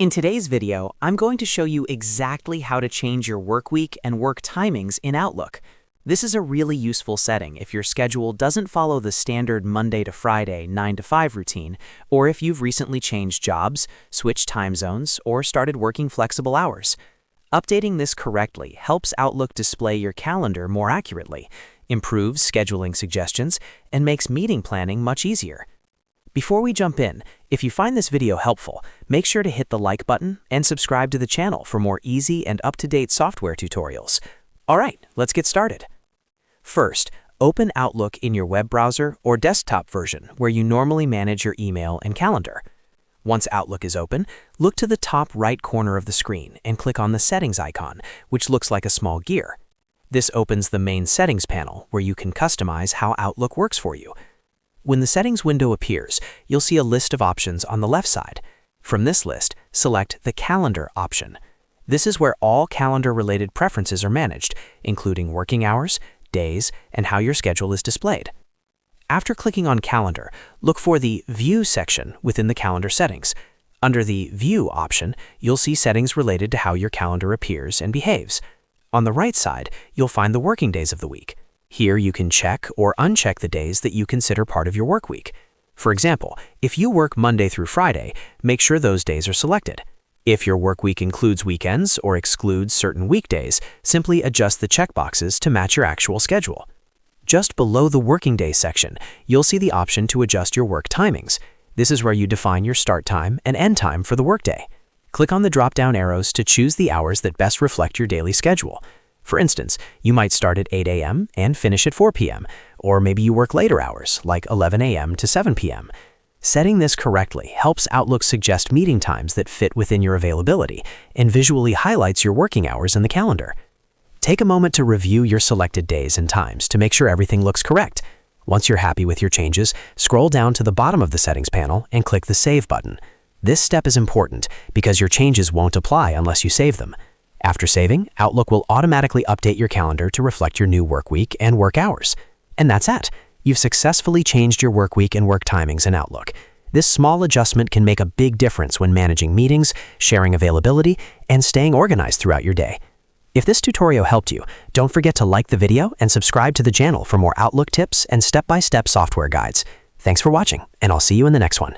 In today's video, I'm going to show you exactly how to change your work week and work timings in Outlook. This is a really useful setting if your schedule doesn't follow the standard Monday to Friday 9 to 5 routine, or if you've recently changed jobs, switched time zones, or started working flexible hours. Updating this correctly helps Outlook display your calendar more accurately, improves scheduling suggestions, and makes meeting planning much easier. Before we jump in, if you find this video helpful, make sure to hit the like button and subscribe to the channel for more easy and up-to-date software tutorials. Alright, let's get started. First, open Outlook in your web browser or desktop version where you normally manage your email and calendar. Once Outlook is open, look to the top right corner of the screen and click on the Settings icon, which looks like a small gear. This opens the main Settings panel where you can customize how Outlook works for you. When the Settings window appears, you'll see a list of options on the left side. From this list, select the Calendar option. This is where all calendar-related preferences are managed, including working hours, days, and how your schedule is displayed. After clicking on Calendar, look for the View section within the calendar settings. Under the View option, you'll see settings related to how your calendar appears and behaves. On the right side, you'll find the working days of the week. Here you can check or uncheck the days that you consider part of your work week. For example, if you work Monday through Friday, make sure those days are selected. If your work week includes weekends or excludes certain weekdays, simply adjust the checkboxes to match your actual schedule. Just below the Working Day section, you'll see the option to adjust your work timings. This is where you define your start time and end time for the workday. Click on the drop-down arrows to choose the hours that best reflect your daily schedule. For instance, you might start at 8 a.m. and finish at 4 p.m., or maybe you work later hours, like 11 a.m. to 7 p.m. Setting this correctly helps Outlook suggest meeting times that fit within your availability and visually highlights your working hours in the calendar. Take a moment to review your selected days and times to make sure everything looks correct. Once you're happy with your changes, scroll down to the bottom of the Settings panel and click the Save button. This step is important because your changes won't apply unless you save them. After saving, Outlook will automatically update your calendar to reflect your new work week and work hours. And that's it. You've successfully changed your work week and work timings in Outlook. This small adjustment can make a big difference when managing meetings, sharing availability, and staying organized throughout your day. If this tutorial helped you, don't forget to like the video and subscribe to the channel for more Outlook tips and step-by-step software guides. Thanks for watching, and I'll see you in the next one.